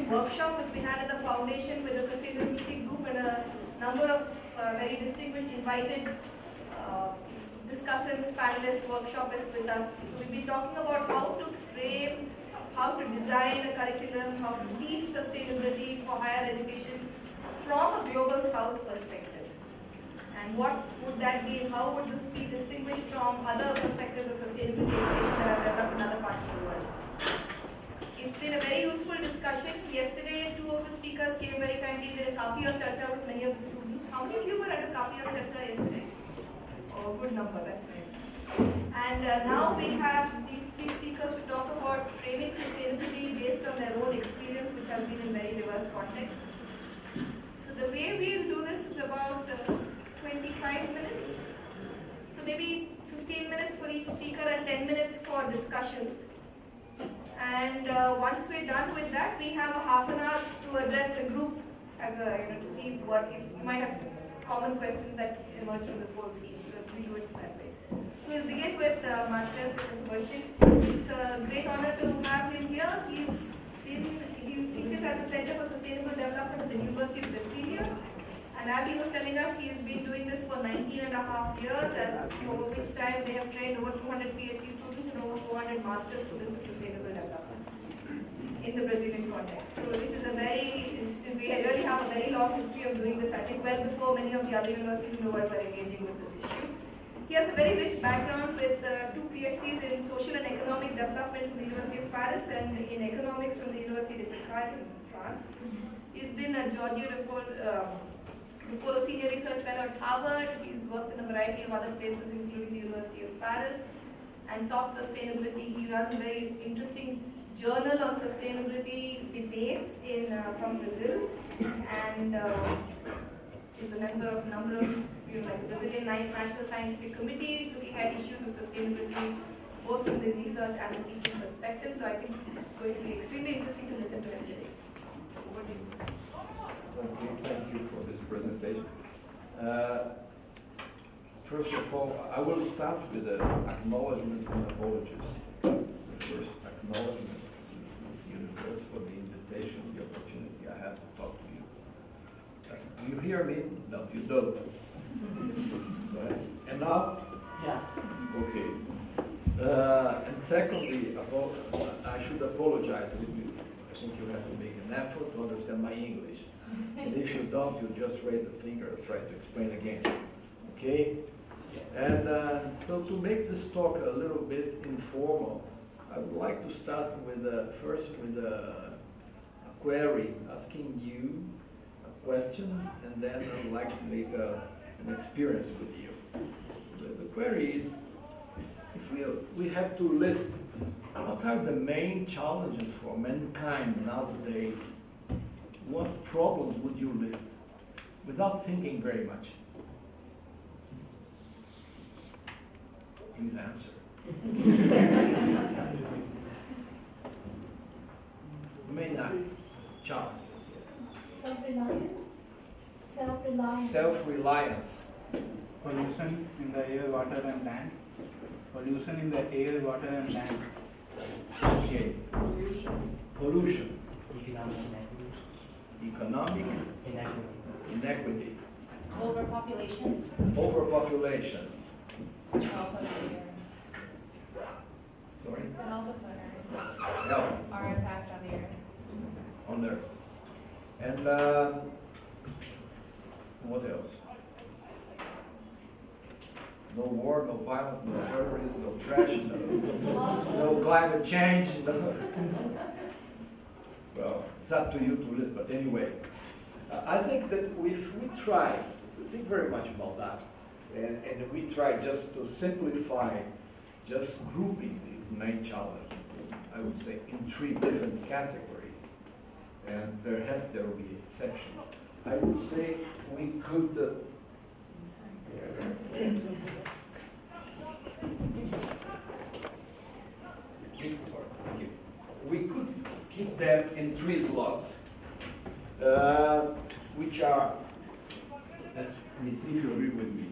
workshop which we had at the foundation with the sustainability group and a number of very distinguished invited discussants, panelists, workshopists with us. So we've been talking about how to frame, how to design a curriculum, how to teach sustainability for higher education from a global south perspective. And what would that be? How would this be distinguished from other perspectives of sustainability education that are developed in other parts of the world? It's been a very useful discussion. Yesterday, two of the speakers came very kindly, did a Kafi or Charcha with many of the students. How many of you were at a Kafi or Charcha yesterday? Oh, good number, that's nice. And now we have these three speakers to talk about framing sustainability based on their own experience, which has been in very diverse contexts. So the way we'll do this is about 25 minutes. So maybe 15 minutes for each speaker and 10 minutes for discussions. And once we're done with that, we have a half an hour to address the group as a, to see what, if you might have common questions that emerge from this whole theme. So we do it that way. So we'll begin with Marcel, Burstzyn. It's a great honor to have him here. He teaches at the Center for Sustainable Development at the University of Burstzyn. And as he was telling us, he's been doing this for 19.5 years, over which time they have trained over 200 PhD students and over 400 master students in sustainable development in the Brazilian context. So this is we really have a very long history of doing this, I think well before many of the other universities in the world were engaging with this issue. He has a very rich background with 2 PhDs in social and economic development from the University of Paris and in economics from the University of DeFries in France. He's been a Georgia Rufolo Senior Research Fellow at Harvard. He's worked in a variety of other places, including the University of Paris, and taught sustainability. He runs a very interesting journal on sustainability debates from Brazil, and is a member of a number of like the Brazilian National Scientific Committee, looking at issues of sustainability both from the research and the teaching perspective. So I think it's going to be extremely interesting to listen to him today. Over to you. Okay, thank you for this presentation. First of all, I will start with the acknowledgements and apologies. The first acknowledgement to this universe for the invitation, the opportunity I have to talk to you. Do you hear me? No, you don't. Right. And now? Yeah. Okay. And secondly, I should apologize a little bit. I think you have to make an effort to understand my English. And if you don't, you just raise the finger and try to explain again. Okay? And so to make this talk a little bit informal, I would like to start with first with a query, asking you a question, and then I would like to make an experience with you. The query is, if we have to list what are the main challenges for mankind nowadays, what problems would you list without thinking very much? Please answer. Main challenges. Self-reliance. Self-reliance. Self-reliance. Pollution in the air, water and land. Pollution in the air, water and land. Okay. Pollution. Economic Economic inequity. Overpopulation. Overpopulation. Sorry? And all the food, Health our impact on the earth. on Earth. And what else? No war, no violence, no terrorism, no trash, no climate change. No. Well, it's up to you to list, but anyway. I think that if we try to think very much about that, and we try just to simplify, just grouping these main challenges, I would say, in 3 different categories, and perhaps there will be exceptions. I would say we could keep them in 3 slots, which are, let me see if you agree with me.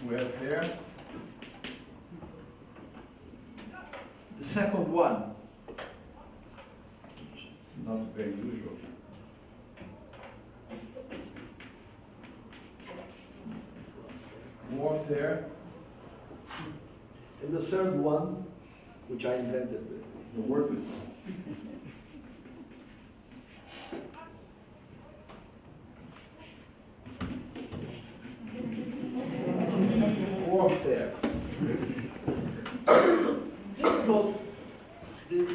Welfare. The second one not very usual. Warfare. And the third one, which I invented, the word with. Warfare. Difficult, this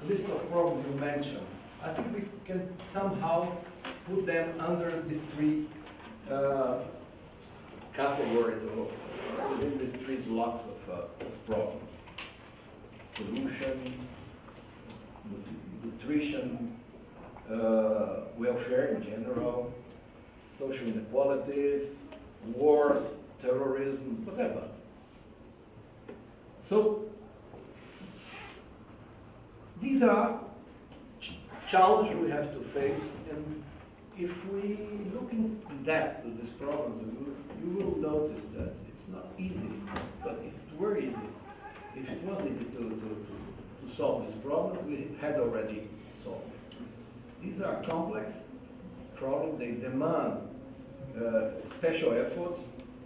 list of problems you mentioned. I think we can somehow put them under these three categories, or within these three blocks of problems. Pollution, nutrition, welfare in general, social inequalities, wars, terrorism, whatever. So, these are challenges we have to face, and if we look in depth to this problem, you will notice that it's not easy. But if it were easy, if it was easy to solve this problem, we had already solved it. These are complex problems. They demand special efforts,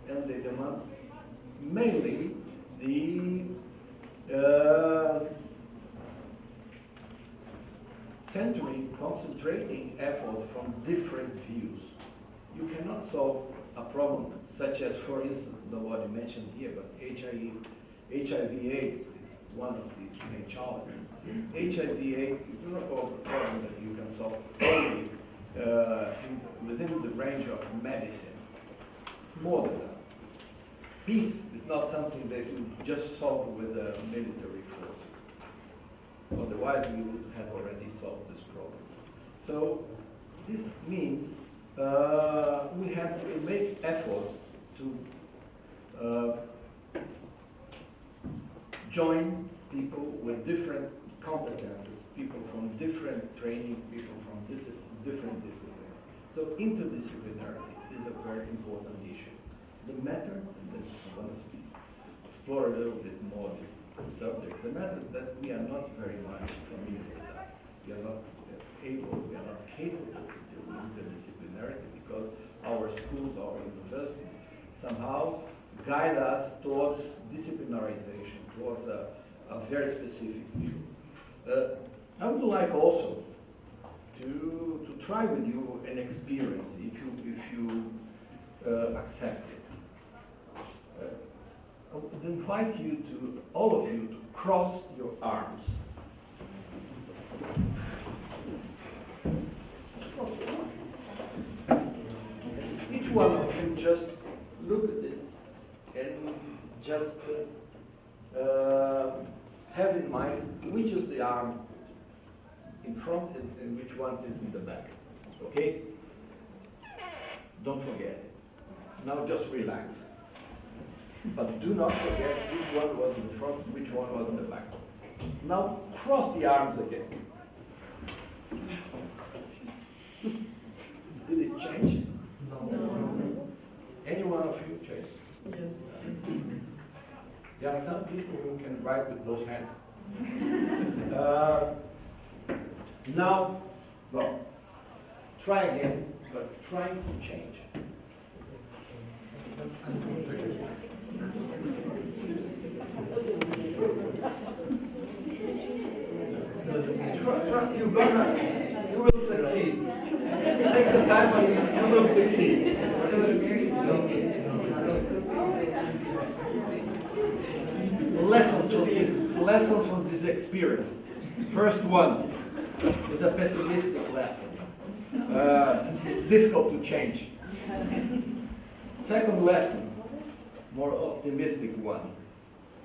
and they demand mainly the centering, concentrating effort from different views. You cannot solve a problem such as, for instance, what you mentioned here, but HIV/AIDS is one of these main challenges. HIV/AIDS is not a problem that you can solve only within the range of medicine. It's more than that. Peace is not something that you just solve with military forces. Otherwise, we would have already solved this problem. So this means we have to make efforts to join people with different competences, people from different training, people from different disciplines. So interdisciplinarity is a very important issue. The matter, and then I want to explore a little bit more the subject, the matter that we are not very much familiar with that. We are not capable of doing interdisciplinarity because our schools, our universities somehow guide us towards disciplinarization, towards a very specific view. I would like also to try with you an experience, if you accept it. I would invite you to, all of you, to cross your arms. Each one of you just look at it and just have in mind which is the arm in front and which one is in the back. Okay? Don't forget it. Now just relax. But do not forget which one was in the front, which one was in the back. Now cross the arms again. Did it change? No. Any one of you change? Yes. There are some people who can write with those hands. Now, well, try again, but try to change. You will succeed. Take some time, but you will succeed. Lessons from this experience. First one is a pessimistic lesson. It's difficult to change. Second lesson, more optimistic one.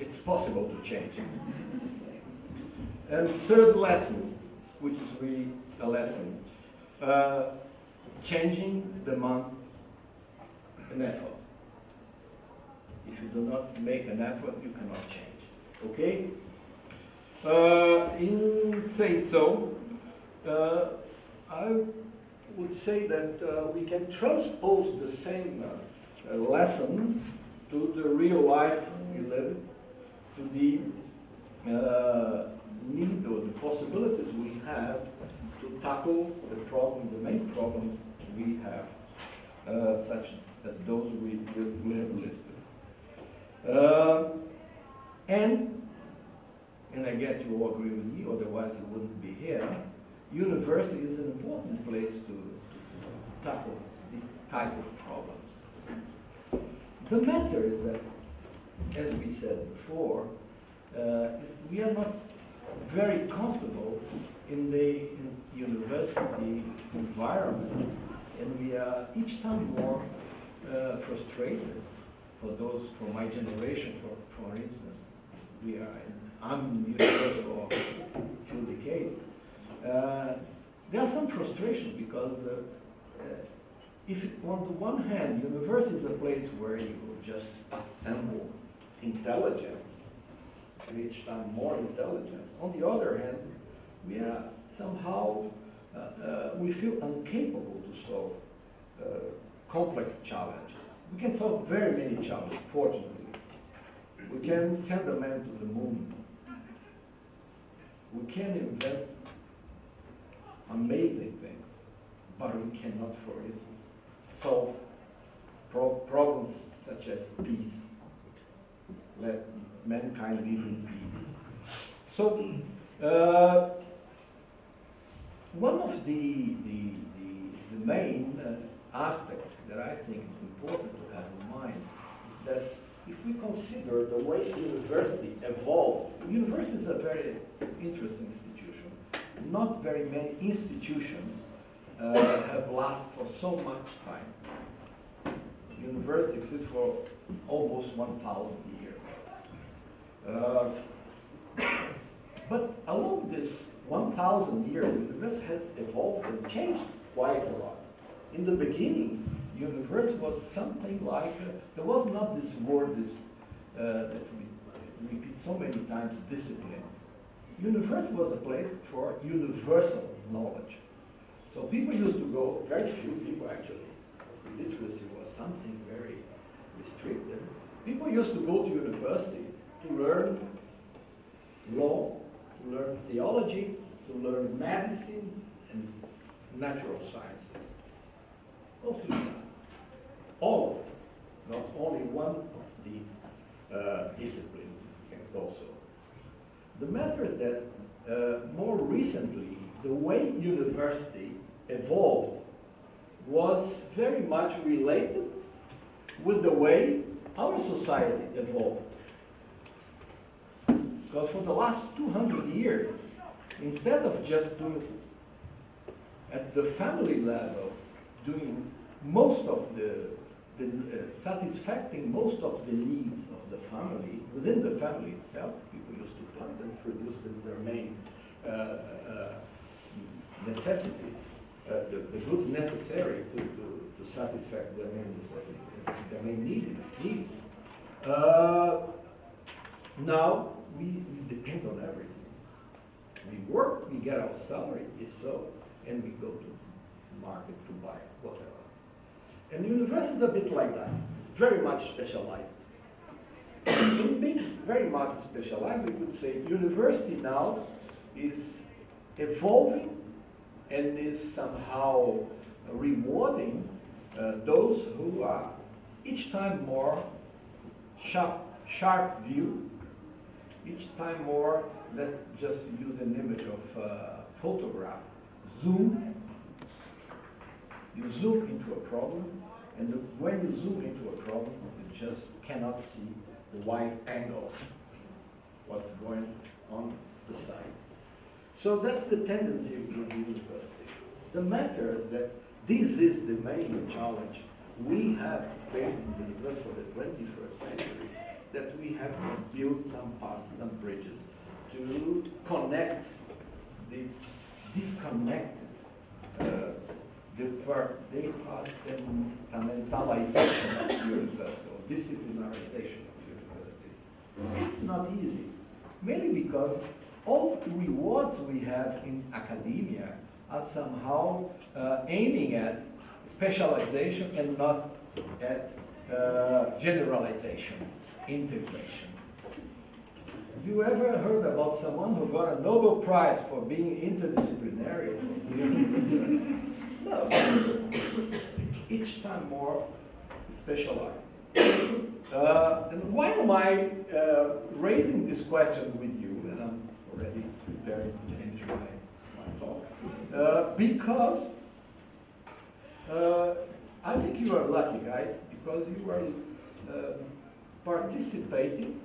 It's possible to change. And third lesson, which is really a lesson, changing demands an effort. If you do not make an effort, you cannot change. Okay? In saying so, I would say that we can transpose the same lesson to the real life we live, to the need or the possibilities we have to tackle the problem, the main problems we have, such as those we have listed. And I guess you all agree with me, otherwise you wouldn't be here. University is an important place to tackle this type of problems. The matter is that, as we said before, we are not very comfortable in the university environment, and we are each time more frustrated. For those from my generation, for instance, I'm in university for a few decades. There's some frustration because if on the one hand, university is a place where you just assemble intelligence, each time more intelligence. On the other hand, we are somehow, we feel incapable to solve complex challenges. We can solve very many challenges, fortunately. We can send a man to the moon. We can invent amazing things, but we cannot, for instance, solve problems such as peace. Let mankind live in peace. So, one of the main aspects that I think is important to have in mind is that if we consider the way university evolved, university is a very interesting institution. Not very many institutions have lasted for so much time. University exists for almost 1,000 years. But along this 1,000 years, the university has evolved and changed quite a lot. In the beginning, university was something like, there was not this word that we repeat so many times, discipline. University was a place for universal knowledge. So people used to go, very few people actually, literacy was something very restricted. People used to go to university to learn law, to learn theology, to learn medicine and natural sciences. All of them, not only one of these disciplines, if you can call so. The matter is that more recently, the way university evolved was very much related with the way our society evolved. Because for the last 200 years, instead of just doing at the family level, doing most of satisfacing most of the needs of the family, within the family itself, people used to plant and produce their main necessities, the goods necessary to satisfy their main necessities, their main needs. Now, we depend on everything. We work, we get our salary, if so, and we go to the market to buy whatever. And university is a bit like that. It's very much specialized. In being very much specialized, we could say university now is evolving and is somehow rewarding those who are each time more sharp view, each time more, let's just use an image of photograph, zoom. You zoom into a problem, and when you zoom into a problem, you just cannot see the wide angle, what's going on the side. So that's the tendency of the university. The matter is that this is the main challenge we have faced in the university for the 21st century, that we have to build some paths, some bridges to connect this disconnected departmentalization of the university, or disciplinarization of the university. It's not easy, mainly because all the rewards we have in academia are somehow aiming at specialization and not at generalization, integration. you ever heard about someone who got a Nobel Prize for being interdisciplinary? No. Each time more specialized. And why am I raising this question with you? And I'm already preparing to change my talk. Because I think you are lucky, guys, because you are participating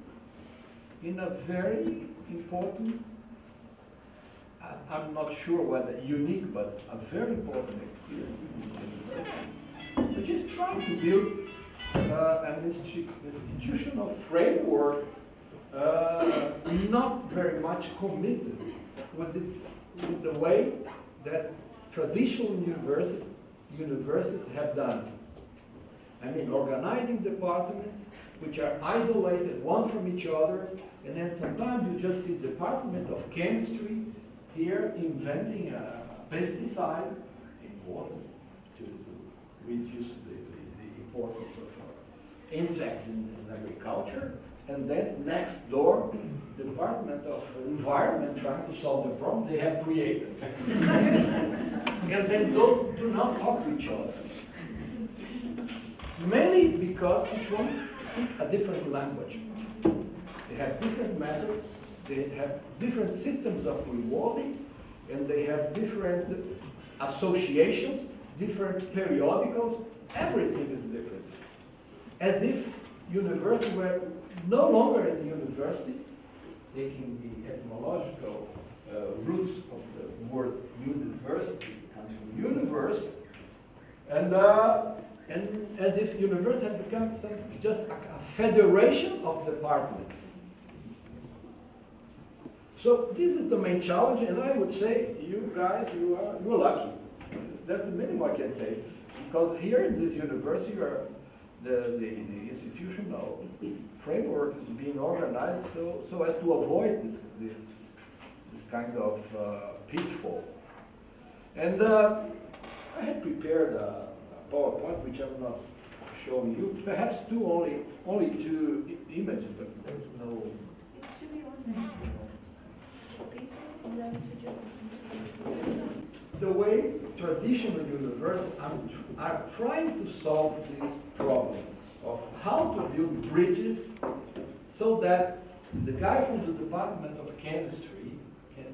in a very important, I'm not sure whether unique, but a very important experience, which is trying to build an institutional framework not very much committed with the way that traditional universities have done. I mean, organizing departments which are isolated one from each other, and then sometimes you just see Department of Chemistry here inventing a pesticide, important to reduce the importance of insects in agriculture, and then next door, Department of Environment trying to solve the problem they have created. And then do not talk to each other. Mainly because each one speaks a different language. They have different methods, they have different systems of rewarding, and they have different associations, different periodicals. Everything is different. As if university were no longer a university, taking the etymological roots of the word university comes from universe, and as if university had become just a federation of departments. So this is the main challenge, and I would say you guys, you're lucky. That's the minimum I can say, because here in this university, the institutional framework is being organized so as to avoid this kind of pitfall. And I had prepared a PowerPoint which I'm not showing you. Perhaps only two images, but there's no. It should be on there. The way traditional universities are trying to solve this problem of how to build bridges so that the guy from the Department of Chemistry can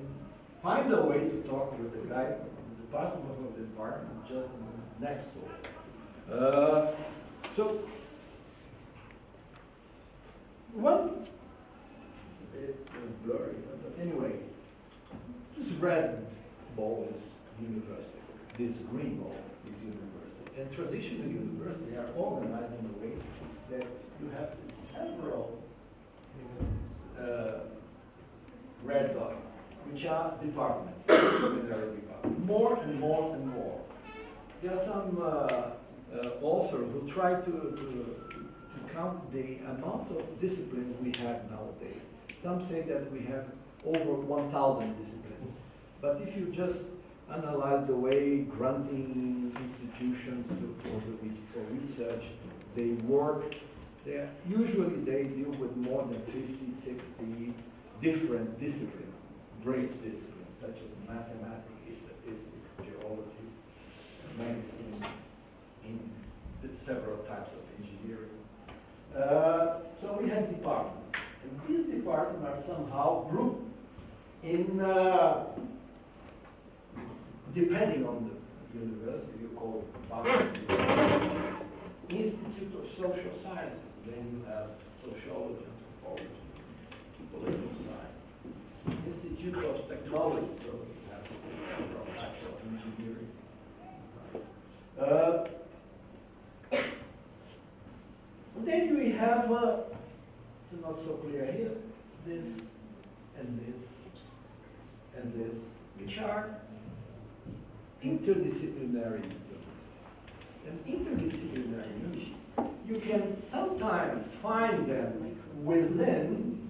find a way to talk with the guy from the Department of the Environment just next door. So, one, it's blurry, but anyway, this red ball is university, this green ball is university. And traditional universities are organized in a way that you have several red dots, which are departments, disciplinary departments, more and more and more. There are some authors who try to count the amount of disciplines we have nowadays. Some say that we have over 1,000 disciplines. But if you just analyze the way granting institutions for research, they work, usually they deal with more than 50, 60 different disciplines, great disciplines, such as mathematics, statistics, geology, medicine, in several types of engineering. So we have departments. And these departments are somehow grouped in, depending on the university, you call it department. Institute of Social Sciences, then you have sociology, anthropology, political science. Institute of Technology, so you have several types of engineering. Then we have, it's not so clear here, this and this and this, which are interdisciplinary units. And interdisciplinary units, you can sometimes find them within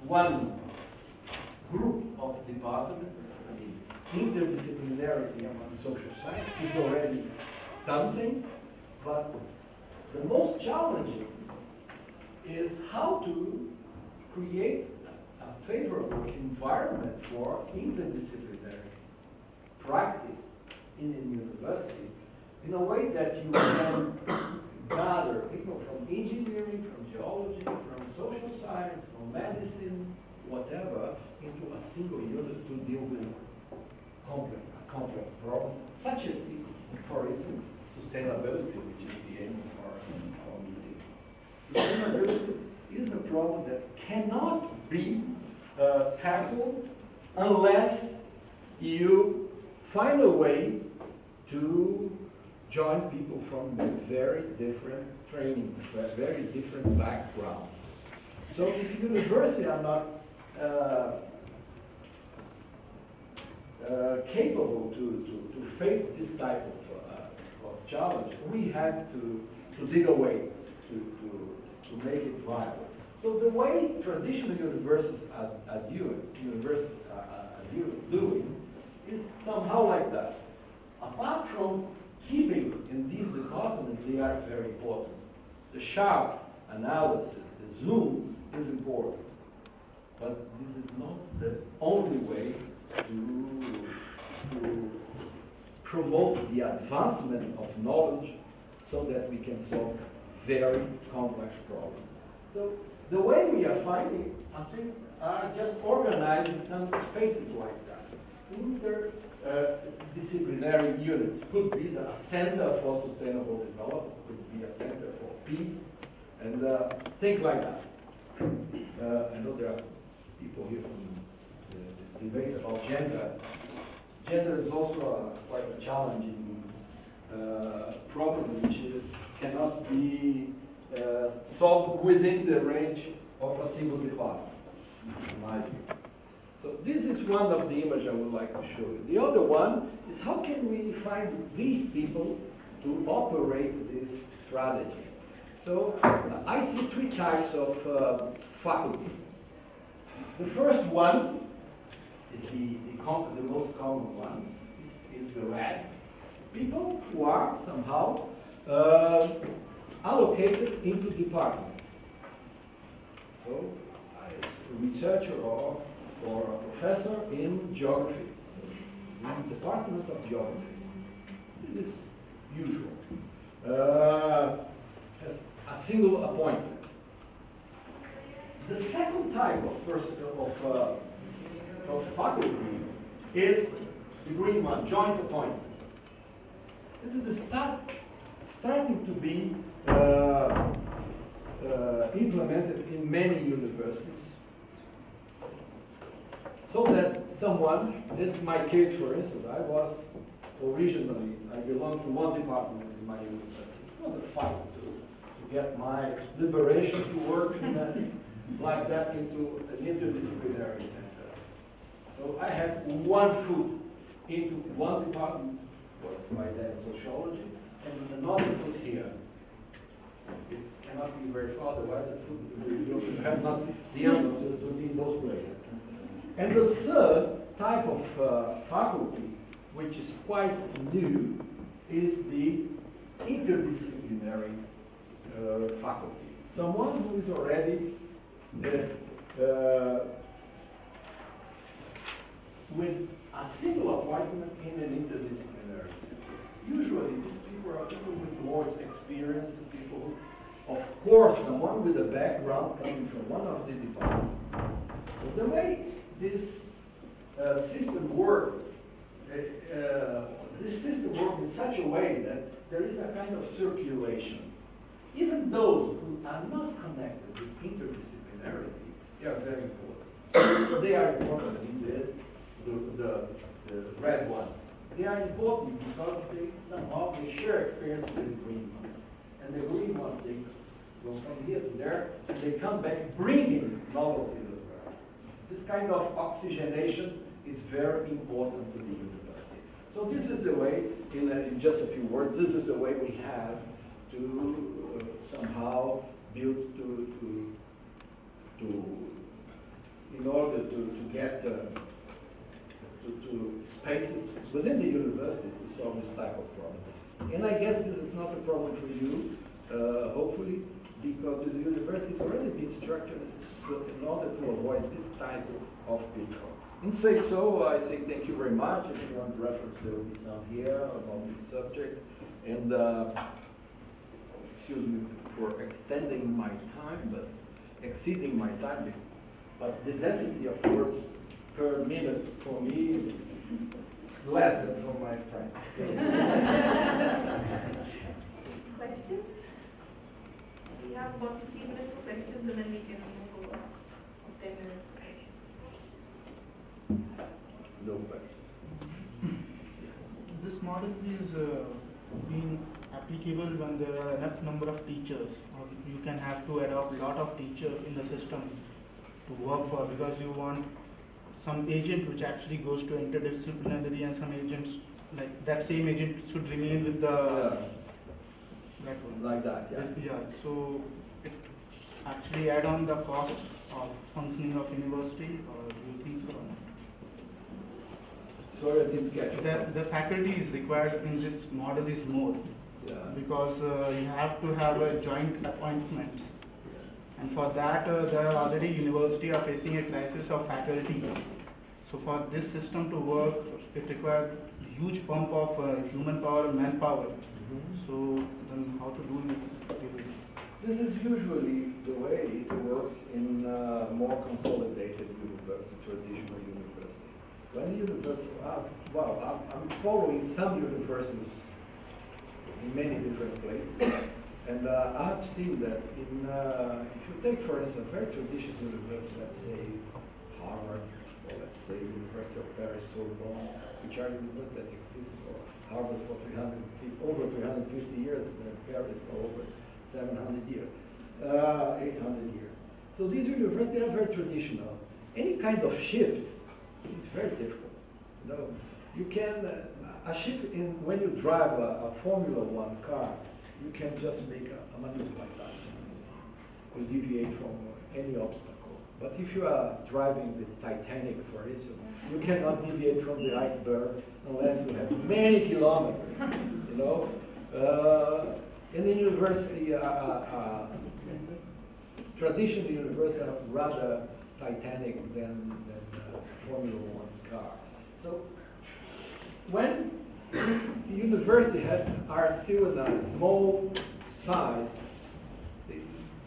one group of departments. Interdisciplinarity among social science is already something, but the most challenging is how to create a favorable environment for interdisciplinary practice in a university in a way that you can gather people from engineering, from geology, from social science, from medicine, whatever, into a single unit to deal with a complex problem, such as, for instance, sustainability, which is the aim of our meeting. Sustainability is a problem that cannot be tackled unless you find a way to join people from very different training, very different backgrounds. So if universities are not capable to face this type of challenge, we had to dig away to make it viable. So the way traditional universities are doing is somehow like that. Apart from keeping in these departments, they are very important. The sharp analysis, the zoom is important. But this is not the only way to promote the advancement of knowledge so that we can solve very complex problems. So the way we are finding, I think, are just organizing some spaces like that. Interdisciplinary units could be a center for sustainable development, could be a center for peace, and things like that. I know there are people here from the debate about gender. Gender is also quite a challenging problem which cannot be solved within the range of a single department, in my view. So this is one of the images I would like to show you. The other one is how can we find these people to operate this strategy? So I see three types of faculty. The first one is the most common one, is the red. People who are somehow allocated into departments. So a researcher or a professor in geography, in the department of geography. This is usual. Has a single appointment. The second type of person of faculty is the green one, joint appointment. It is starting to be implemented in many universities. So that someone, this is my case for instance, I belonged to one department in my university. It was a fight to get my liberation to work like that into an interdisciplinary center. So I had one foot into one department, by then sociology, and another foot here. It cannot be very far, otherwise the foot, you have not the other to be in those places. And the third type of faculty, which is quite new, is the interdisciplinary faculty. Someone who is already with a single appointment in an interdisciplinary center. Usually these people are people with more experience, people, of course, someone with a background coming from one of the departments. So the way this system works, in such a way that there is a kind of circulation. Even those who are not connected with interdisciplinarity, they are very important. They are important indeed, the red ones. They are important because they share experience with the green ones. And the green ones, they go from here to there, and they come back bringing novelty to the world. This kind of oxygenation is very important to the university. So this is the way, in just a few words, this is the way we have to somehow build in order to get to spaces within the university to solve this type of problem. And I guess this is not a problem for you. hopefully, because this university is already been structured in order to avoid this type of pitfall. And say so, I say thank you very much. If you want reference, there will be some here about this subject. And excuse me for extending my time, but exceeding my time. But the density of words per minute for me is less than for my friend. Questions? We have about 15 minutes for questions and then we can move over. 10 minutes for questions. No questions. This model is being applicable when there are enough number of teachers, or you can have to adopt a lot of teachers in the system to work for, because you want some agent which actually goes to interdisciplinary and some agents, like that same agent should remain with the that one. Like that, yeah. Yeah, so it actually add on the cost of functioning of university, or do you think so? Sorry, I didn't catch it. The faculty is required in this model is more, Yeah. because you have to have a joint appointment. And for that, there are already university are facing a crisis of faculty. So for this system to work, it requires huge pump of human power and manpower. So then how to do it? This is usually the way it works in more consolidated university, traditional university. When the university, well, I'm following some universities in many different places. And I've seen that in, if you take, for instance, a very traditional university, let's say Harvard, or let's say University of Paris, Sorbonne, which are universities that exist for Harvard for over 350 years, and Paris for over 700 years, 800 years. So these universities are very traditional. Any kind of shift is very difficult. You know, you can, a shift in, when you drive a Formula One car, you can just make a maneuver like that. You deviate from any obstacle. But if you are driving the Titanic, for instance, you cannot deviate from the iceberg unless you have many kilometers, you know. In the university, traditional universities are rather Titanic than Formula One car. So when the university are still in a small size,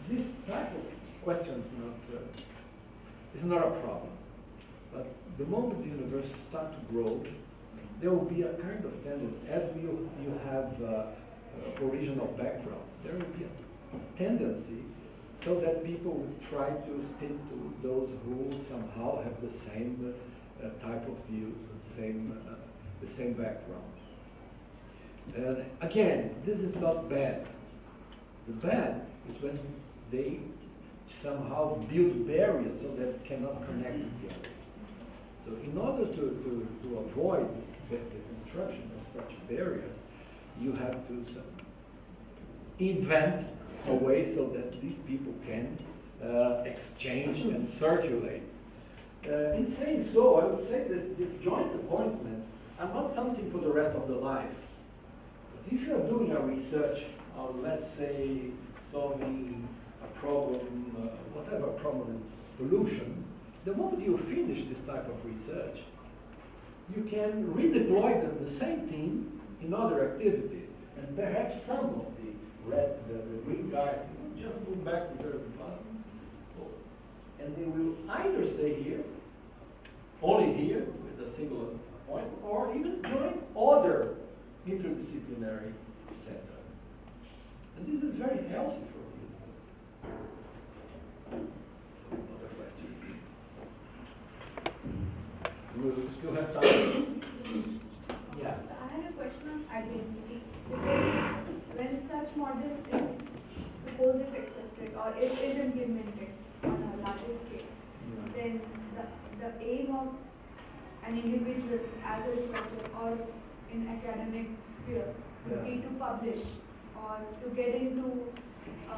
this type of question is not a problem. But the moment the university start to grow, there will be a kind of tendency, as you have original backgrounds, there will be a tendency so that people will try to stick to those who somehow have the same type of views, the same background. And again, this is not bad. The bad is when they somehow build barriers so that it cannot connect with the others. So in order to avoid the construction of such barriers, you have to invent a way so that these people can exchange and circulate. In saying so, I would say that this joint appointment are not something for the rest of the life. Because if you are doing a research on, let's say, solving a problem, whatever problem, pollution, the moment you finish this type of research, you can redeploy the same team in other activities. And perhaps some of the green guys will just move back to their department. And they will either stay here, only here, with a single appointment, or even join other interdisciplinary centers. And this is very healthy for you. Some other questions? We still have time. Yeah. I had a question on identity. Because when such model is, suppose if accepted or it is implemented on a larger scale, then the aim of an individual as a researcher or in academic sphere would be to publish or to get into a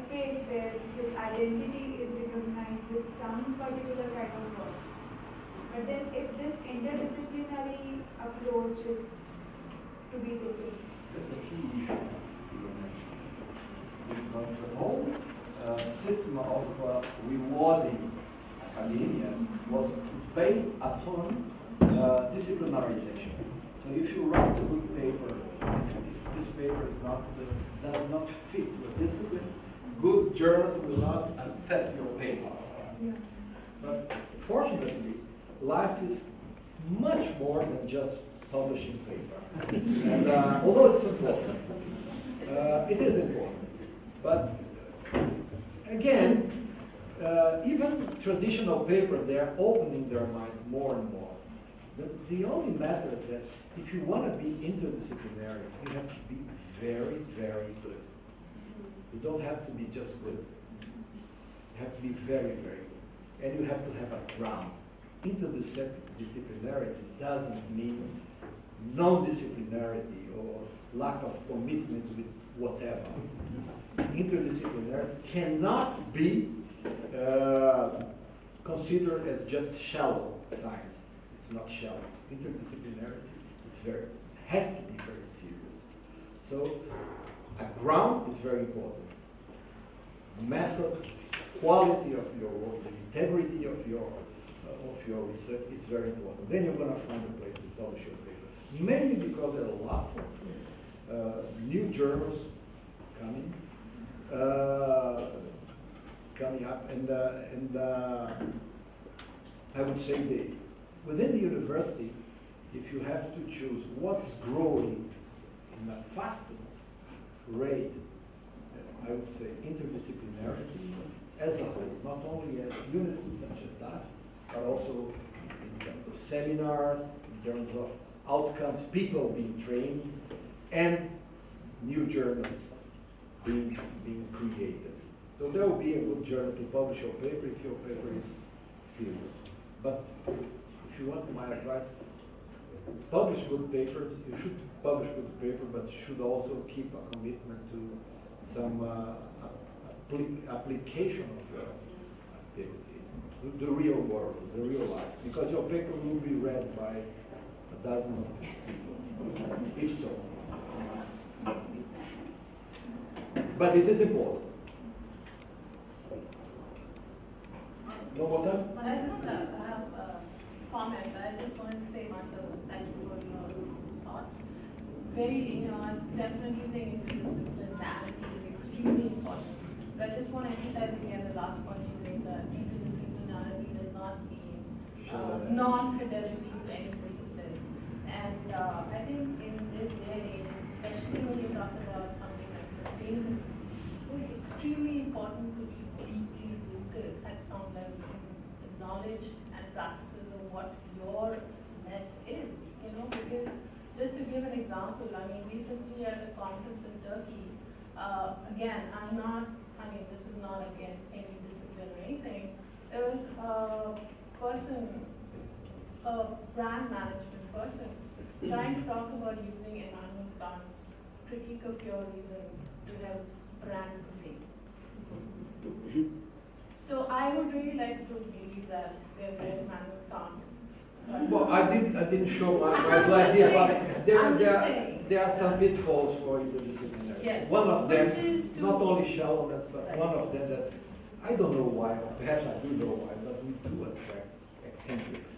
space where his identity is recognized with some particular kind of work. But then if this interdisciplinary approach is to be taken. That's a key issue. the whole system of rewarding academia was based upon disciplinarization. So if you write a good paper, if this paper is not, does not fit your discipline, good journals will not accept your paper. But fortunately, life is much more than just publishing paper. And although it's important, it is important. But again, even traditional papers, they are opening their minds more and more. The only matter is that if you want to be interdisciplinary, you have to be very, very good. You don't have to be just good. You have to be very, very good. And you have to have a ground. Interdisciplinarity doesn't mean non-disciplinarity or lack of commitment with whatever. Interdisciplinarity cannot be considered as just shallow science. It's not shallow. Interdisciplinarity has to be very serious. So a ground is very important. Methods, quality of your work, the integrity of your research is very important. Then you're going to find a place to publish your paper. Mainly because there are lots of new journals coming up, and I would say within the university, if you have to choose what's growing in a fast rate, I would say interdisciplinarity as a whole, not only as units such as that, but also in terms of seminars, in terms of outcomes, people being trained, and new journals being created. So there will be a good journal to publish your paper if your paper is serious. But if you want my advice, publish good papers. You should publish good paper, but you should also keep a commitment to some application of your activity, the real world, the real life, because your paper will be read by a dozen people, if so. But it is important. No more time? I just have a comment. I just wanted to say, Marcel, thank you for your thoughts. I definitely think interdisciplinarity is extremely important. But I just want to emphasize again the last point you made, that interdisciplinarity does not mean non-fidelity to any discipline. And I think in this day and age, especially when you talk about something like sustainability, it's extremely important to be deeply rooted at some level in the knowledge and practices of what your nest is. Because just to give an example, recently at a conference in Turkey, again, this is not against any discipline or anything. There was a person, a brand management person, trying to talk about using Immanuel Kant's critique of pure reason to help brand building. So I would really like to believe that they've read Immanuel Kant. Well, I didn't show my slides here, but there are some pitfalls for interdisciplinary. Yes. One of them, not only shallowness, but one of them that I don't know why, or perhaps I do know why, but we do attract eccentrics.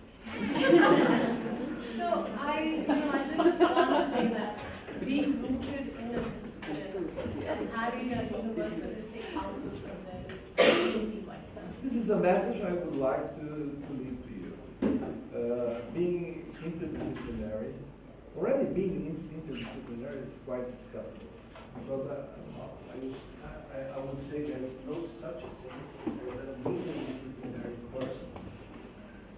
So I just want to say that being rooted in a discipline and having a universalistic outlook from there is really vital. This is a message I would like to leave to you. Being interdisciplinary, already being interdisciplinary is quite disgusting. Because I would say there is no such a thing as an interdisciplinary person.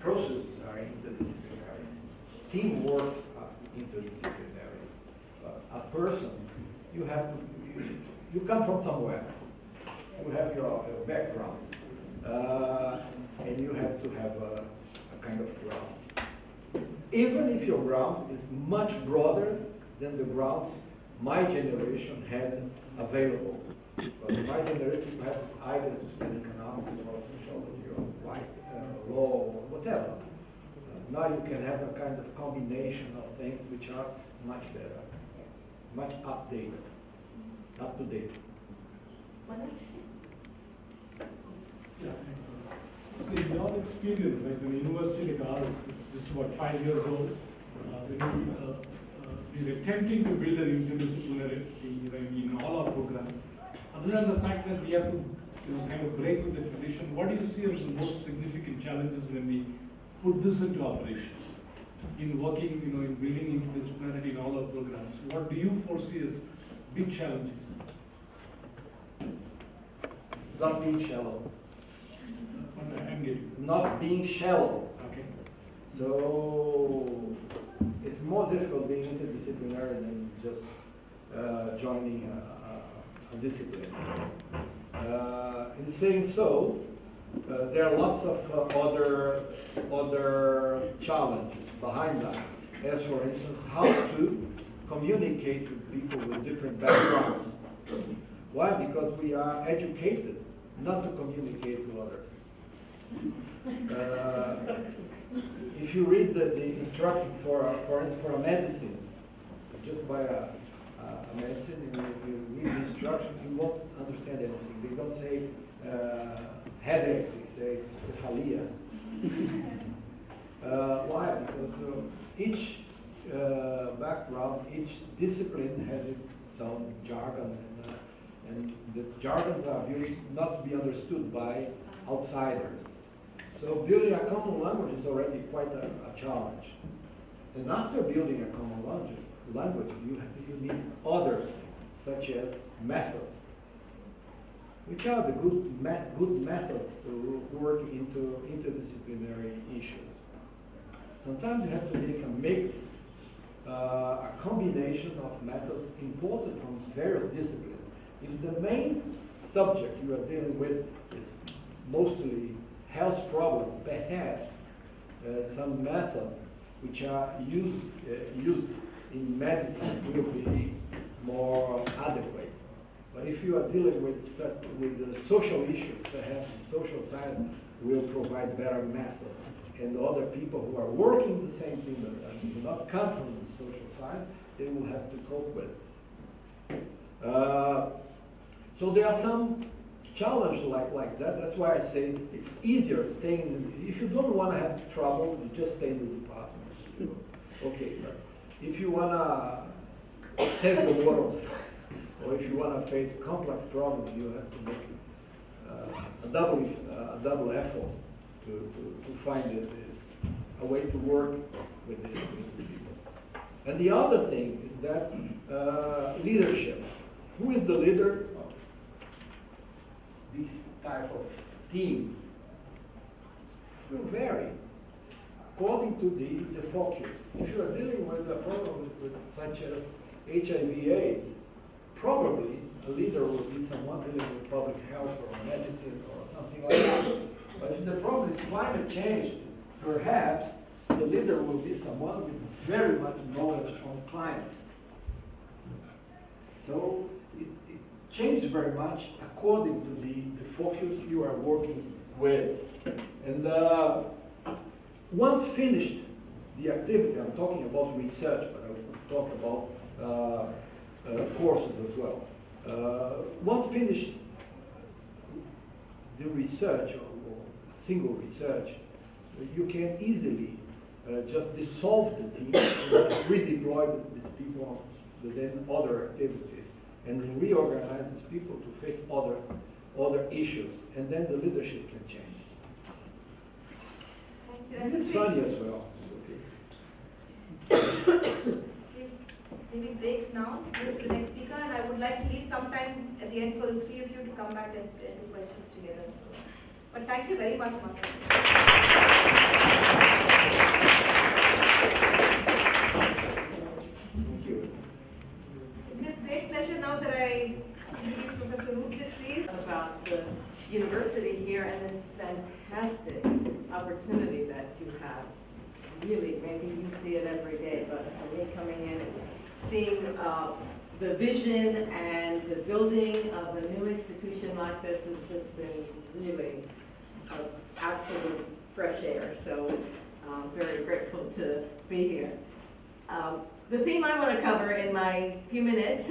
Processes are interdisciplinary. Teamwork are interdisciplinary. A person, you come from somewhere. You have your background. And you have to have a kind of ground. Even if your ground is much broader than the grounds my generation had available. But my generation perhaps either to study economics or sociology or law or whatever. Now you can have a kind of combination of things which are much better, much up to date. Yeah. So in your experience, like when university like ours, it's just about 5 years old, when we are attempting to build an interdisciplinary in all our programs. Other than the fact that we have to kind of break with the tradition, what do you see as the most significant challenges when we put this into operation? In working, in building interdisciplinarity in all our programs, what do you foresee as big challenges? Not being shallow. I'm getting. Not being shallow. Okay. So it's more difficult being interdisciplinary than just joining a discipline. In saying so, there are lots of other challenges behind that. As for instance, how to communicate to people with different backgrounds. Why? Because we are educated not to communicate to others. If you read the instruction for a medicine, just buy a medicine, and if you read the instruction, you won't understand anything. They don't say headache, they say cephalia. Why? Because each background, each discipline has its own jargon, and the jargons are really not to be understood by outsiders. So building a common language is already quite a challenge. And after building a common language, you need other things, such as methods. Which are the good methods to work into interdisciplinary issues? Sometimes you have to make a mix, a combination of methods imported from various disciplines. If the main subject you are dealing with is mostly health problems, perhaps some methods which are used in medicine will be more adequate. But if you are dealing with the social issues, perhaps social science will provide better methods. And other people who are working the same thing but do not come from the social science, they will have to cope with. So there are some challenges like that. That's why I say it's easier staying. If you don't want to have trouble, you just stay in the department. Okay, but if you want to save the world, or if you want to face complex problems, you have to make a double effort to find a way to work with these people. And the other thing is that leadership. Who is the leader of this type of team? It will vary according to the focus. If you are dealing with a problem with such as HIV/AIDS, probably a leader will be someone dealing with public health or medicine or something like that. But if the problem is climate change, perhaps the leader will be someone with very much knowledge on climate. So it changes very much according to the focus you are working with. And once finished the activity, I'm talking about research, but I will talk about courses as well. Once finished the research, or single research, you can easily just dissolve the team and redeploy these people within other activities and reorganize these people to face other issues, and then the leadership can change. Thank you. This is funny as well. Please maybe break now, move to the next speaker, and I would like to leave some time at the end for the three of you to come back and do questions together. So, but thank you very much, Marcel. Thank you. It's with great pleasure now that I introduce Professor Ruth DeFries. About the university here and this fantastic opportunity that you have. Really, maybe you see it every day, but for me coming in and seeing the vision and the building of a new institution like this has just been really absolute fresh air. So I'm very grateful to be here. The theme I want to cover in my few minutes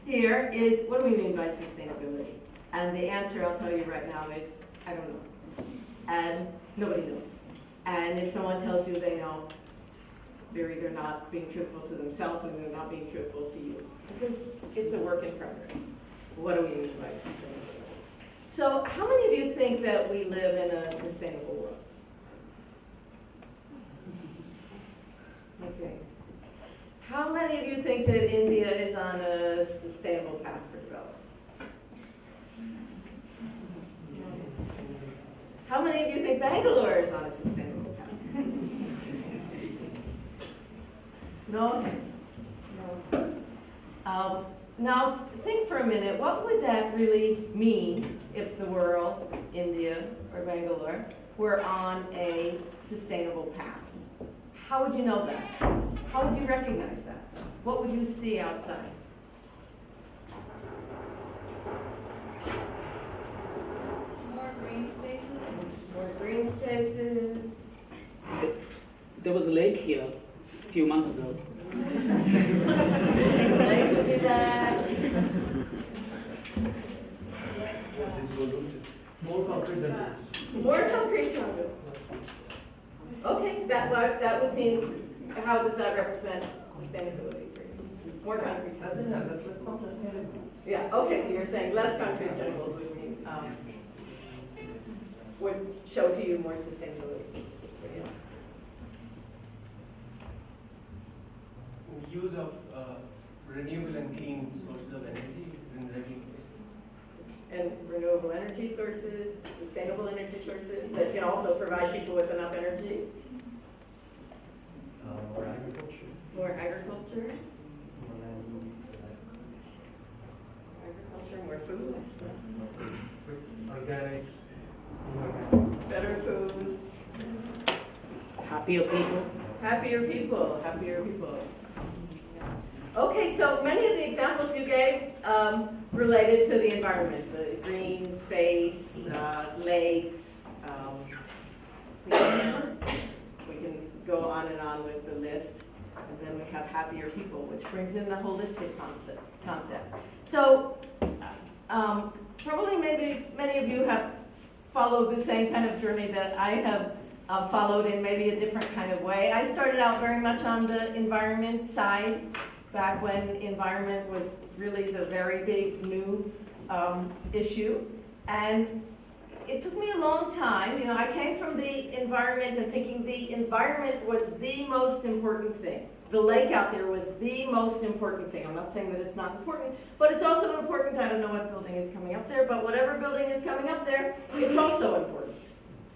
here is, what do we mean by sustainability? And the answer I'll tell you right now is, I don't know. And nobody knows. And if someone tells you they know, they're either not being truthful to themselves or they're not being truthful to you. Because it's a work in progress. What do we mean by sustainability? So how many of you think that we live in a sustainable world? Let's see. How many of you think that India is on a sustainable path for development? How many of you think Bangalore is on a sustainable path? No? No. Now, think for a minute, what would that really mean if the world, India or Bangalore, were on a sustainable path? How would you know that? How would you recognize that? What would you see outside? More green spaces. More green spaces. There was a lake here a few months ago. Lake would be that. More concrete jungles. More concrete jungles. Okay, that would mean, how does that represent sustainability for you? More concrete. That's it, that's not sustainable. Yeah, okay, so you're saying less concrete jungles would mean, would show to you more sustainability. Yeah. Use of renewable and clean sources of energy in regular And renewable energy sources, sustainable energy sources that can also provide people with enough energy. More agriculture. More agriculture. More land use. Agriculture, more food. Organic. Better food. Happier people. Happier people, happier people. Okay, so many of the examples you gave related to the environment, the green space, lakes. We can go on and on with the list. And then we have happier people, which brings in the holistic concept. So probably maybe many of you have followed the same kind of journey that I have followed in maybe a different kind of way. I started out very much on the environment side, back when environment was really the very big new issue. And it took me a long time. You know, I came from the environment and thinking the environment was the most important thing. The lake out there was the most important thing. I'm not saying that it's not important, but it's also important. I don't know what building is coming up there, but whatever building is coming up there, it's also important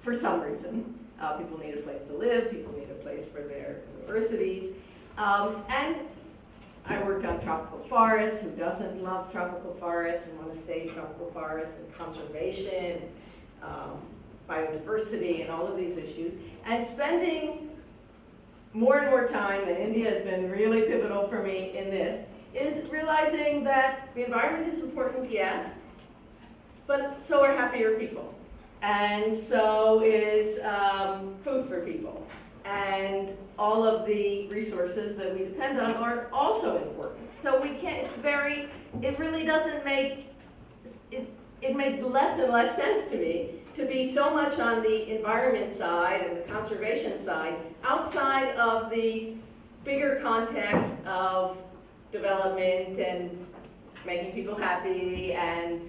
for some reason. People need a place to live, people need a place for their universities. And I worked on tropical forests. Who doesn't love tropical forests and want to save tropical forests, and conservation, biodiversity, and all of these issues. And spending more and more time, and India has been really pivotal for me in this, is realizing that the environment is important, yes, but so are happier people. And so is food for people. And all of the resources that we depend on are also important. So we can't, it really doesn't make, it made less and less sense to me to be so much on the environment side and the conservation side outside of the bigger context of development and making people happy and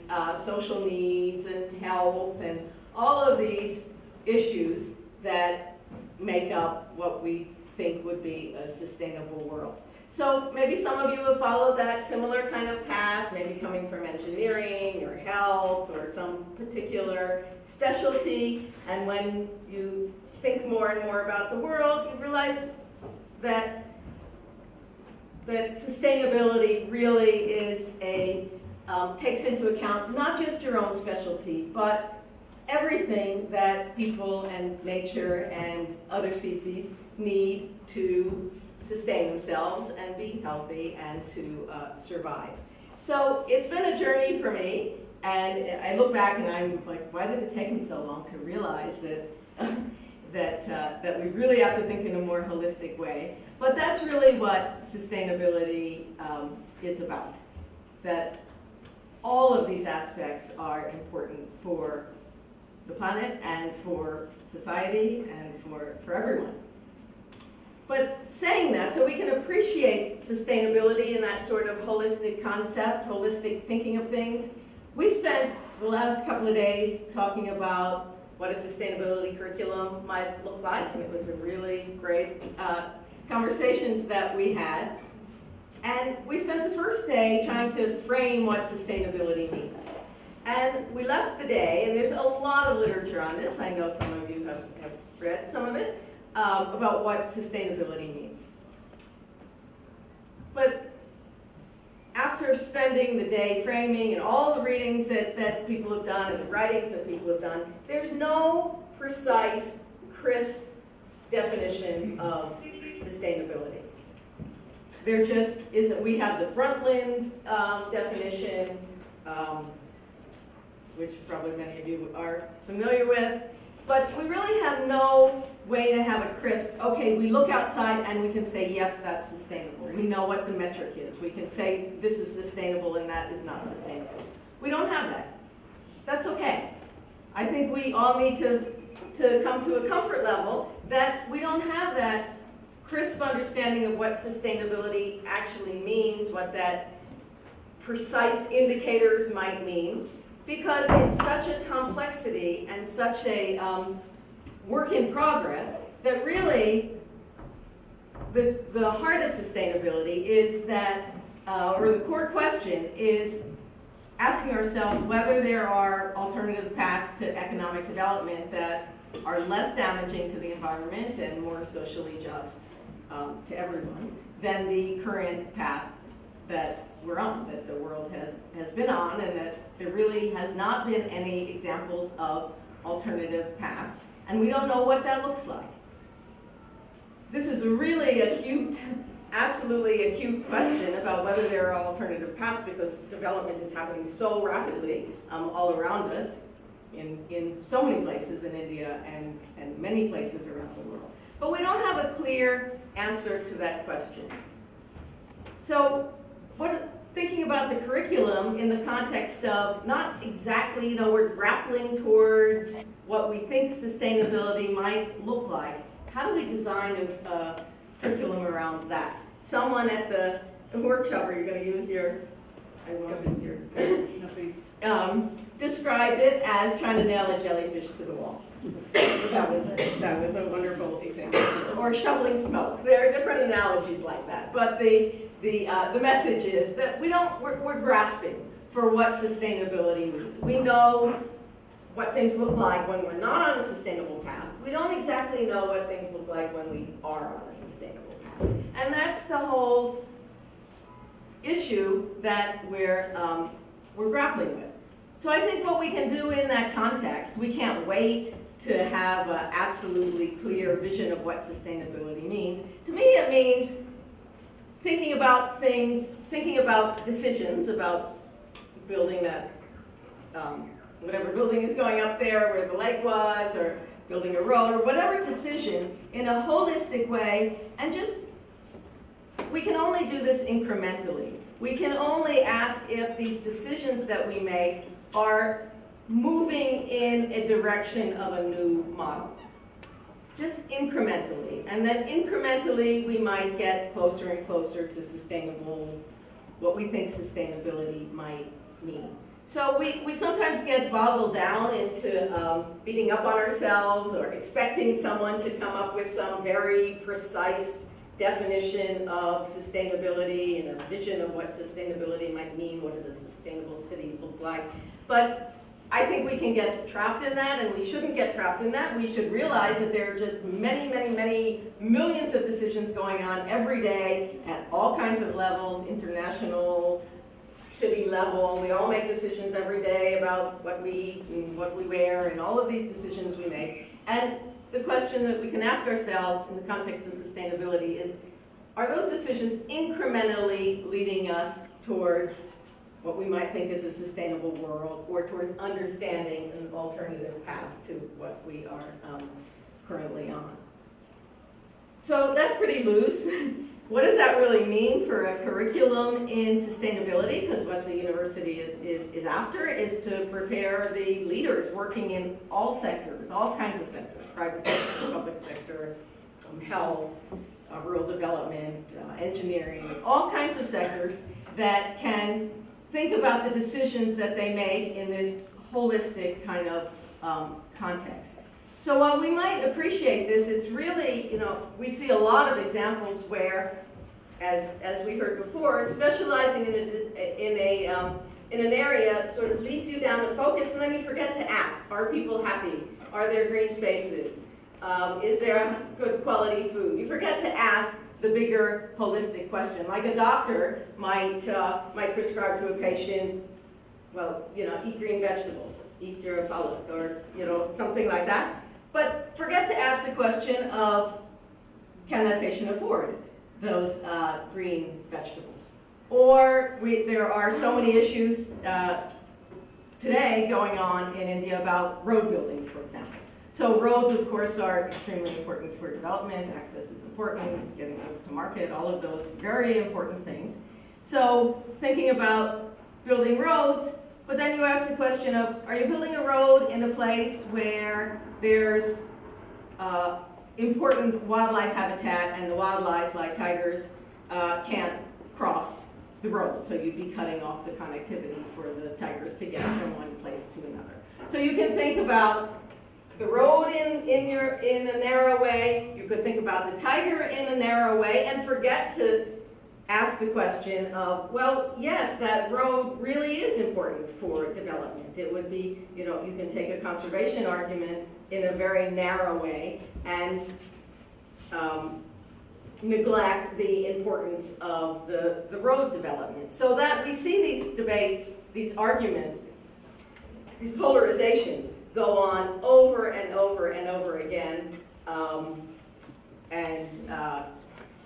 social needs and health and all of these issues that make up what we think would be a sustainable world. So maybe some of you have followed that similar kind of path, maybe coming from engineering or health or some particular specialty, and when you think more and more about the world, you realize that sustainability really is takes into account not just your own specialty, but everything that people and nature and other species need to sustain themselves and be healthy and to survive. So it's been a journey for me, and I look back and I'm like, why did it take me so long to realize that that we really have to think in a more holistic way? But that's really what sustainability is about. That all of these aspects are important for the planet and for society and for everyone. But saying that, so we can appreciate sustainability and that sort of holistic concept, holistic thinking of things, we spent the last couple of days talking about what a sustainability curriculum might look like, and it was a really great conversations that we had. And we spent the first day trying to frame what sustainability means. And we left the day, and there's a lot of literature on this. I know some of you have read some of it, about what sustainability means. But after spending the day framing and all the readings that people have done and the writings that people have done, there's no precise, crisp definition of sustainability. There just isn't. We have the Brundtland definition, which probably many of you are familiar with, but we really have no way to have a crisp, okay, we look outside and we can say, yes, that's sustainable. We know what the metric is. We can say this is sustainable and that is not sustainable. We don't have that. That's okay. I think we all need to come to a comfort level that we don't have that crisp understanding of what sustainability actually means, what that precise indicators might mean, because it's such a complexity and such a work in progress that really the heart of sustainability is that, or the core question is asking ourselves whether there are alternative paths to economic development that are less damaging to the environment and more socially just to everyone than the current path that we're on, that the world has been on, and that there really has not been any examples of alternative paths, and we don't know what that looks like. This is a really acute, absolutely acute question about whether there are alternative paths, because development is happening so rapidly all around us in so many places in India and many places around the world. But we don't have a clear answer to that question. So thinking about the curriculum in the context of not exactly, we're grappling towards what we think sustainability might look like. How do we design a curriculum around that? Someone at the workshop, or you're going to use your, I won't use your, described it as trying to nail a jellyfish to the wall. That was a wonderful example. Or shoveling smoke. There are different analogies like that. But the message is that we're grasping for what sustainability means. We know what things look like when we're not on a sustainable path. We don't exactly know what things look like when we are on a sustainable path. And that's the whole issue that we're grappling with. So I think what we can do in that context, we can't wait to have an absolutely clear vision of what sustainability means. To me, it means thinking about things, thinking about decisions, about building that, whatever building is going up there where the lake was, or building a road, or whatever decision in a holistic way, and just, we can only do this incrementally. We can only ask if these decisions that we make are moving in a direction of a new model. Just incrementally. And then incrementally we might get closer and closer to sustainable, what we think sustainability might mean. So we sometimes get boggled down into beating up on ourselves or expecting someone to come up with some very precise definition of sustainability and a vision of what sustainability might mean. What does a sustainable city look like? But I think we can get trapped in that, and we shouldn't get trapped in that. We should realize that there are just many, many, many millions of decisions going on every day at all kinds of levels, international, city level. We all make decisions every day about what we eat and what we wear and all of these decisions we make. And the question that we can ask ourselves in the context of sustainability is, are those decisions incrementally leading us towards what we might think is a sustainable world, or towards understanding an alternative path to what we are currently on? So that's pretty loose. what does that really mean for a curriculum in sustainability? Because what the university is after is to prepare the leaders working in all sectors, all kinds of sectors, private sector, public sector, health, rural development, engineering, all kinds of sectors that can think about the decisions that they make in this holistic kind of context. So while we might appreciate this, it's really, we see a lot of examples where, as we heard before, specializing in an area sort of leads you down to focus, and then you forget to ask, are people happy? Are there green spaces? Is there good quality food? You forget to ask the bigger holistic question. Like a doctor might prescribe to a patient, well, eat green vegetables, eat your palate, or something like that. But forget to ask the question of, can that patient afford those green vegetables? Or there are so many issues today going on in India about road building, for example. So roads, of course, are extremely important for development. Access is important, getting goods to market, all of those very important things. So thinking about building roads, but then you ask the question of, are you building a road in a place where there's important wildlife habitat and the wildlife, like tigers, can't cross the road? So you'd be cutting off the connectivity for the tigers to get from one place to another. So you can think about the road in a narrow way. You could think about the tiger in a narrow way and forget to ask the question of, well, yes, that road really is important for development. It would be, you can take a conservation argument in a very narrow way and neglect the importance of the road development. So that we see these debates, these arguments, these polarizations go on over and over and over again.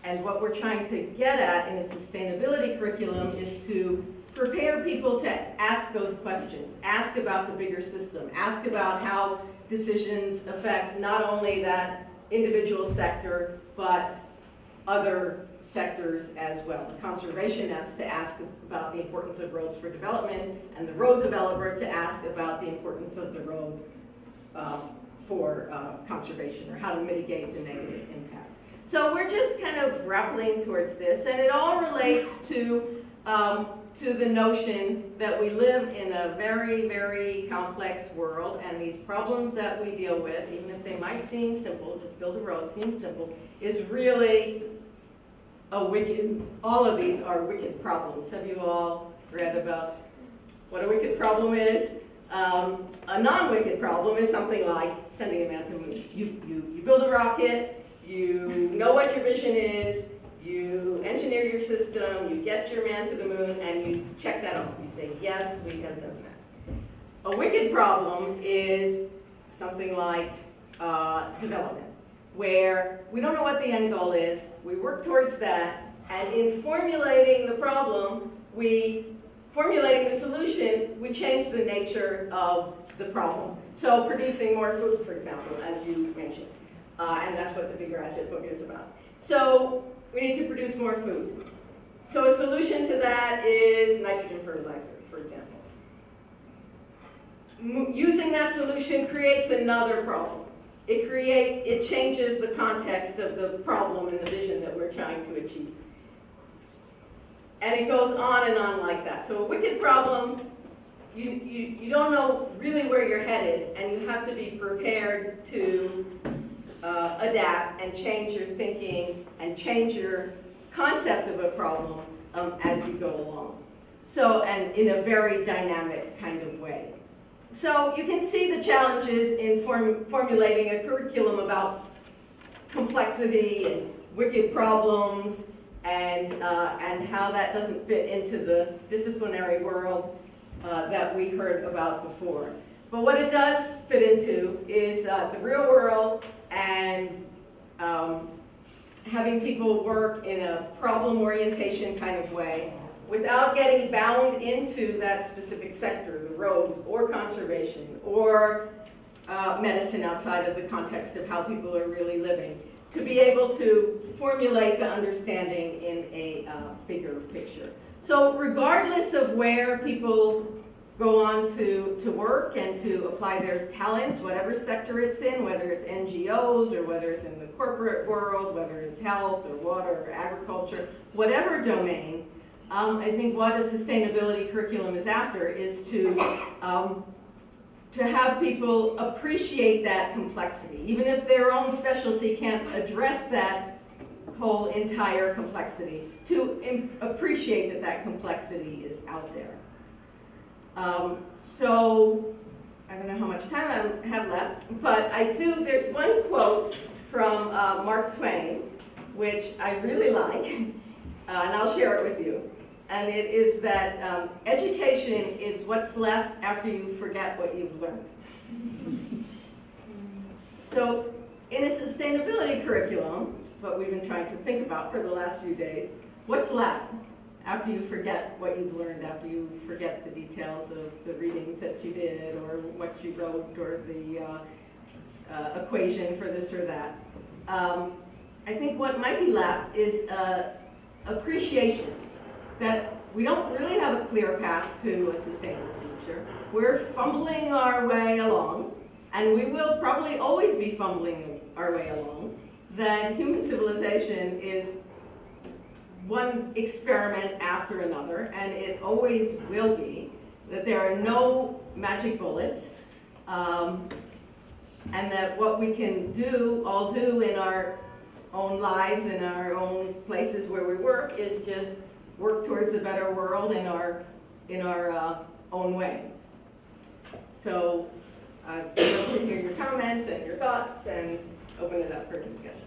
And what we're trying to get at in a sustainability curriculum is to prepare people to ask those questions, ask about the bigger system, ask about how decisions affect not only that individual sector, but other sectors as well. The conservation has to ask about the importance of roads for development, and the road developer to ask about the importance of the road for conservation, or how to mitigate the negative impacts. So we're just kind of grappling towards this, and it all relates to the notion that we live in a very, very complex world, and these problems that we deal with, even if they might seem simple, just build a road seems simple, is really all of these are wicked problems. Have you all read about what a wicked problem is? A non-wicked problem is something like sending a man to the moon. You build a rocket, you know what your vision is, you engineer your system, you get your man to the moon, and you check that off. You say, yes, we have done that. A wicked problem is something like development, where we don't know what the end goal is, we work towards that, and in formulating the problem, formulating the solution, we change the nature of the problem. So producing more food, for example, as you mentioned. And that's what the Big Ratchet book is about. So we need to produce more food. So a solution to that is nitrogen fertilizer, for example. Using that solution creates another problem. It changes the context of the problem and the vision that we're trying to achieve. And it goes on and on like that. So a wicked problem, you don't know really where you're headed, and you have to be prepared to adapt and change your thinking and change your concept of a problem as you go along. So, and in a very dynamic kind of way. So you can see the challenges in formulating a curriculum about complexity and wicked problems, and how that doesn't fit into the disciplinary world that we heard about before. But what it does fit into is the real world, and having people work in a problem orientation kind of way without getting bound into that specific sector, the roads or conservation or medicine outside of the context of how people are really living, to be able to formulate the understanding in a bigger picture. So regardless of where people go on to work and to apply their talents, whatever sector it's in, whether it's NGOs or whether it's in the corporate world, whether it's health or water or agriculture, whatever domain, I think what a sustainability curriculum is after is to have people appreciate that complexity. Even if their own specialty can't address that whole entire complexity, to appreciate that that complexity is out there. So, I don't know how much time I have left, but there's one quote from Mark Twain, which I really like, and I'll share it with you. And it is that education is what's left after you forget what you've learned. So, in a sustainability curriculum, which is what we've been trying to think about for the last few days, what's left after you forget what you've learned, after you forget the details of the readings that you did, or what you wrote, or the equation for this or that? I think what might be left is appreciation that we don't really have a clear path to a sustainable future. We're fumbling our way along, and we will probably always be fumbling our way along. That human civilization is one experiment after another, and it always will be, that there are no magic bullets, and that what we can all do in our own lives, in our own places where we work, is just work towards a better world in our own way. So I'd love to hear your comments and your thoughts, and open it up for discussion.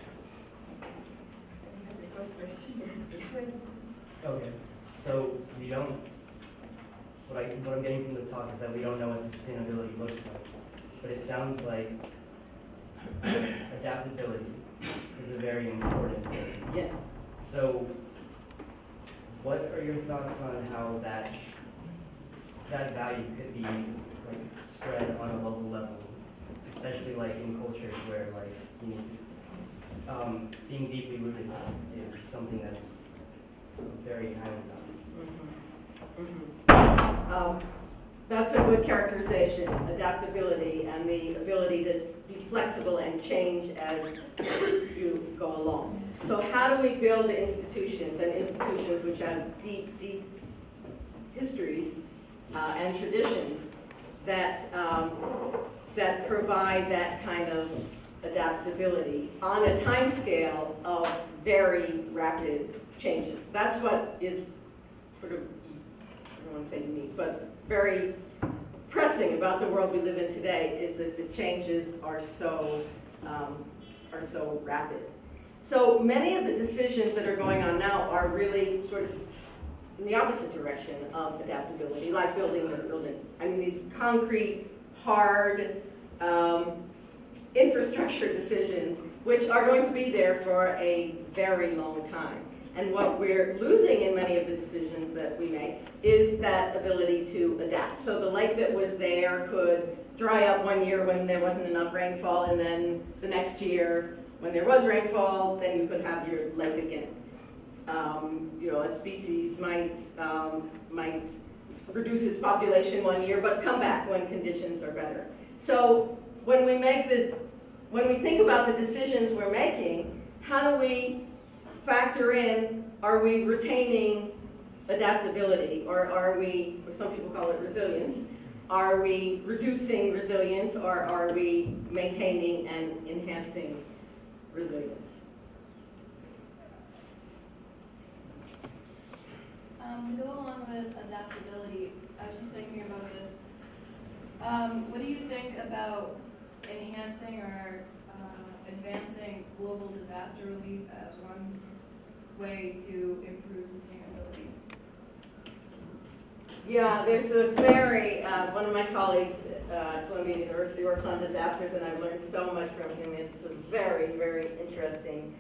Okay, so we don't, what I'm getting from the talk is that we don't know what sustainability looks like, but it sounds like adaptability is a very important thing. Yes. So what are your thoughts on how that value could be like spread on a local level, especially like in cultures where like you need to being deeply rooted is something that's very highly valued. That's a good characterization, adaptability and the ability to be flexible and change as you go along. So how do we build the institutions, and institutions which have deep, deep histories and traditions that provide that kind of adaptability on a time scale of very rapid changes? That's what is sort of, I don't want to say unique, but very pressing about the world we live in today, is that the changes are so rapid. So many of the decisions that are going on now are really sort of in the opposite direction of adaptability, like building your building. I mean, these concrete, hard infrastructure decisions, which are going to be there for a very long time. And what we're losing in many of the decisions that we make is that ability to adapt. So the lake that was there could dry up one year when there wasn't enough rainfall, and then the next year when there was rainfall, then you could have your lake again. A species might reduce its population one year, but come back when conditions are better. So when we think about the decisions we're making, how do we factor in, are we retaining adaptability, or are we, or some people call it resilience, are we reducing resilience, or are we maintaining and enhancing resilience? To go along with adaptability, I was just thinking about this. What do you think about enhancing or advancing global disaster relief as one way to improve sustainability? Yeah, there's a very, one of my colleagues at Columbia University works on disasters, and I've learned so much from him. It's a very, very interesting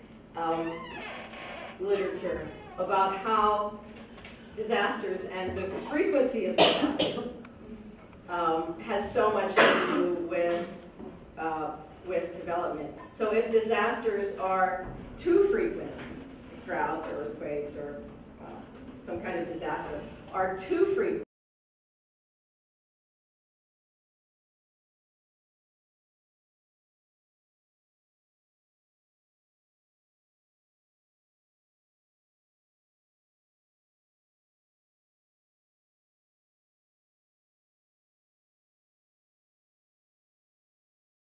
literature about how disasters and the frequency of disasters has so much to do with development. So if disasters are too frequent, droughts or earthquakes or some kind of disaster are too frequent,